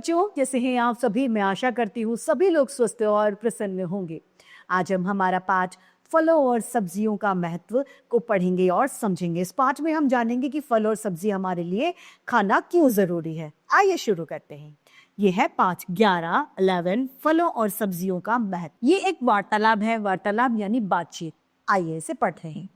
बच्चों, कैसे हैं आप सभी? मैं आशा करती हूँ सभी लोग स्वस्थ और प्रसन्न होंगे। आज हम हमारा पाठ फलों और सब्जियों का महत्व को पढ़ेंगे और समझेंगे। इस पाठ में हम जानेंगे कि फल और सब्जी हमारे लिए खाना क्यों जरूरी है। आइए शुरू करते हैं। ये है पाठ 11 फलों और सब्जियों का महत्व। ये एक वार्तालाप है। वार्तालाप यानी बातचीत। आइए इसे पढ़ते हैं।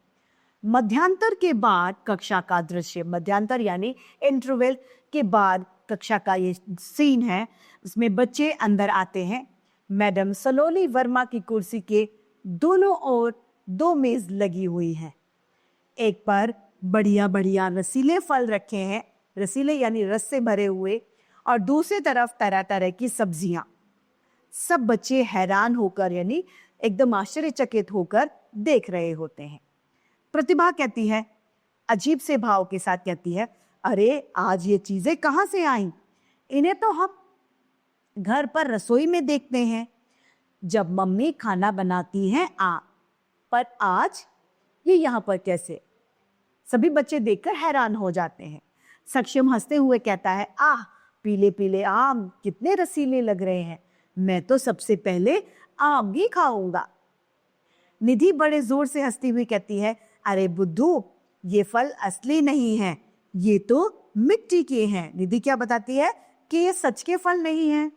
मध्यांतर के बाद कक्षा का दृश्य। मध्यांतर यानी इंटरवल के बाद कक्षा का ये सीन है। उसमें बच्चे अंदर आते हैं। मैडम सलोनी वर्मा की कुर्सी के दोनों ओर 2 मेज लगी हुई हैं। एक पर बढ़िया बढ़िया रसीले फल रखे हैं, रसीले यानी रस से भरे हुए, और दूसरी तरफ तरह तरह की सब्जियां। सब बच्चे हैरान होकर यानी एकदम आश्चर्यचकित होकर देख रहे होते हैं। प्रतिभा कहती है, अजीब से भाव के साथ कहती है, अरे आज ये चीजें कहाँ से आईं? इन्हें तो हम घर पर रसोई में देखते हैं जब मम्मी खाना बनाती हैं। पर आज ये यहाँ पर कैसे? सभी बच्चे देखकर हैरान हो जाते हैं। सक्षम हंसते हुए कहता है, आह पीले पीले आम कितने रसीले लग रहे हैं। मैं तो सबसे पहले आम ही खाऊंगा। निधि बड़े जोर से हंसती हुई कहती है, अरे बुद्धू, ये फल असली नहीं है, ये तो मिट्टी के हैं। निधि क्या बताती है कि ये सच के फल नहीं हैं।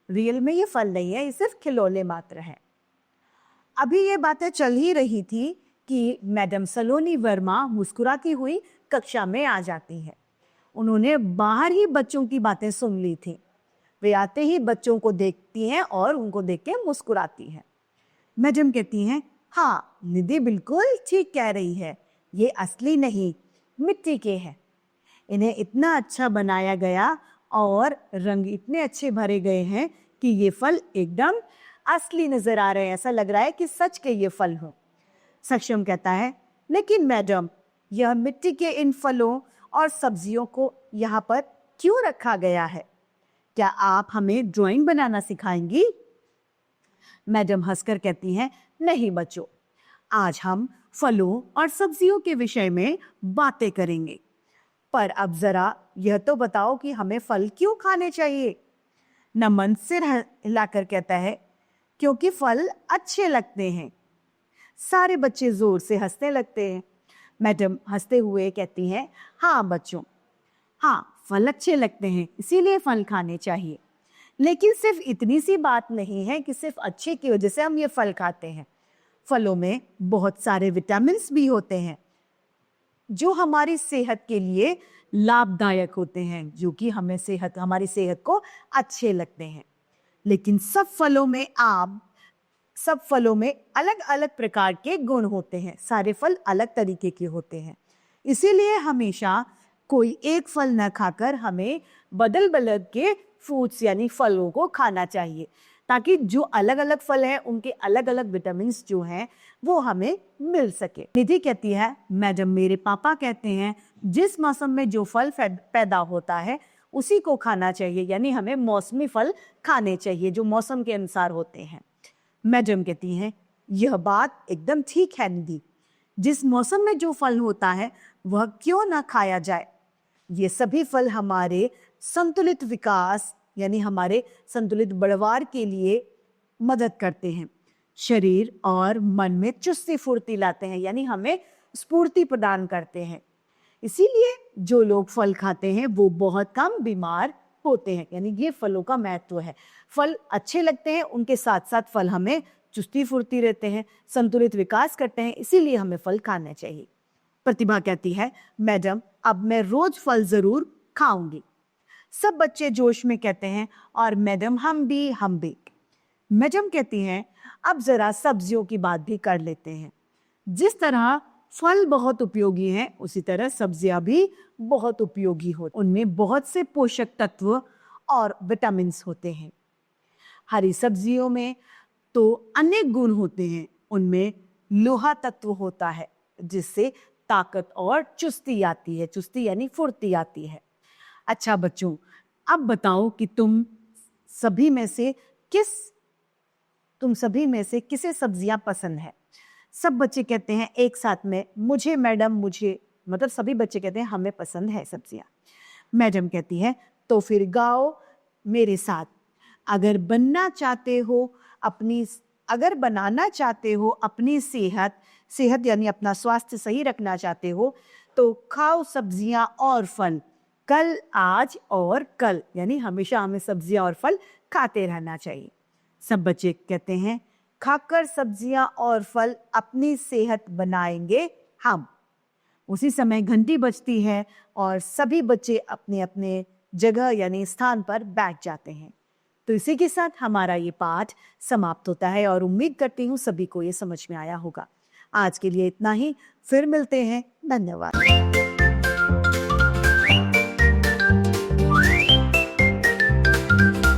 रियल में ये फल नहीं है, ये सिर्फ खिलौने मात्र है। अभी ये बातें चल ही रही थी कि मैडम सलोनी वर्मा मुस्कुराती हुई कक्षा में आ जाती है। उन्होंने बाहर ही बच्चों की बातें सुन ली थी। वे आते ही बच्चों को देखती हैं और उनको देख के मुस्कुराती हैं। मैडम कहती हैं, हाँ निधि बिल्कुल ठीक कह रही है, ये असली नहीं मिट्टी के हैं। इन्हें इतना अच्छा बनाया गया और रंग इतने अच्छे भरे गए हैं कि ये फल एकदम असली नजर आ रहे हैं। ऐसा लग रहा है कि सच के ये फल हों। सक्षम कहता है, लेकिन मैडम यह मिट्टी के इन फलों और सब्जियों को यहाँ पर क्यों रखा गया है? क्या आप हमें ड्राइंग बनाना सिखाएंगी? मैडम हंसकर कहती हैं, नहीं बच्चों, आज हम फलों और सब्जियों के विषय में बातें करेंगे। पर अब जरा यह तो बताओ कि हमें फल क्यों खाने चाहिए? नमन सिर हिलाकर कहता है, क्योंकि फल अच्छे लगते हैं। सारे बच्चे जोर से हंसने लगते हैं। मैडम हंसते हुए कहती हैं, हाँ बच्चों, हाँ फल अच्छे लगते हैं, इसीलिए फल खाने चाहिए। लेकिन सिर्फ इतनी सी बात नहीं है कि सिर्फ अच्छे की वजह से हम ये फल खाते हैं। फलों में बहुत सारे विटामिन भी होते हैं जो हमारी सेहत के लिए लाभदायक होते हैं, जो कि हमारी सेहत को अच्छे लगते हैं। लेकिन सब फलों में अलग अलग प्रकार के गुण होते हैं। सारे फल अलग तरीके के होते हैं। इसीलिए हमेशा कोई एक फल न खाकर हमें बदल बदल के फ्रूट्स यानी फलों को खाना चाहिए, ताकि जो अलग अलग फल हैं उनके अलग अलग विटामिन जो हैं वो हमें मिल सके। निधि कहती है, मैडम मेरे पापा कहते हैं जिस मौसम में जो फल पैदा होता है उसी को खाना चाहिए, यानी हमें मौसमी फल खाने चाहिए जो मौसम के अनुसार होते हैं। मैडम कहती हैं, यह बात एकदम ठीक है निधि, जिस मौसम में जो फल होता है वह क्यों ना खाया जाए। ये सभी फल हमारे संतुलित विकास यानी हमारे संतुलित बढ़वार के लिए मदद करते हैं। शरीर और मन में चुस्ती फुर्ती लाते हैं, यानी हमें स्फूर्ति प्रदान करते हैं। इसीलिए जो लोग फल खाते हैं वो बहुत कम बीमार होते हैं। यानी ये फलों का महत्व है। फल अच्छे लगते हैं, उनके साथ साथ फल हमें चुस्ती फुर्ती रहते हैं, संतुलित विकास करते हैं, इसीलिए हमें फल खाने चाहिए। प्रतिभा कहती है, मैडम अब मैं रोज फल जरूर खाऊंगी। सब बच्चे जोश में कहते हैं, और मैडम हम भी। मैडम कहती हैं, अब जरा सब्जियों की बात भी कर लेते हैं। जिस तरह फल बहुत उपयोगी हैं, उसी तरह सब्जियां भी बहुत उपयोगी होती हैं। उनमें बहुत से पोषक तत्व और विटामिन होते हैं। हरी सब्जियों में तो अनेक गुण होते हैं। उनमें लोहा तत्व होता है जिससे ताकत और चुस्ती आती है। चुस्ती यानी फुर्ती आती है। अच्छा बच्चों, अब बताओ कि तुम सभी में से किसे सब्जियां पसंद है? सब बच्चे कहते हैं एक साथ में, मुझे मैडम, मुझे, मतलब सभी बच्चे कहते हैं हमें पसंद है सब्जियां। मैडम कहती है, तो फिर गाओ मेरे साथ। अगर बनना चाहते हो अपनी अगर बनाना चाहते हो अपनी सेहत यानी अपना स्वास्थ्य सही रखना चाहते हो, तो खाओ सब्जियां और फल। कल, आज और कल, यानी हमेशा हमें सब्जियां और फल खाते रहना चाहिए। सब बच्चे कहते हैं, खाकर सब्जियां और फल अपनी सेहत बनाएंगे हम। उसी समय घंटी बजती है और सभी बच्चे अपने अपने जगह यानी स्थान पर बैठ जाते हैं। तो इसी के साथ हमारा ये पाठ समाप्त होता है और उम्मीद करती हूँ सभी को ये समझ में आया होगा। आज के लिए इतना ही, फिर मिलते हैं। धन्यवाद।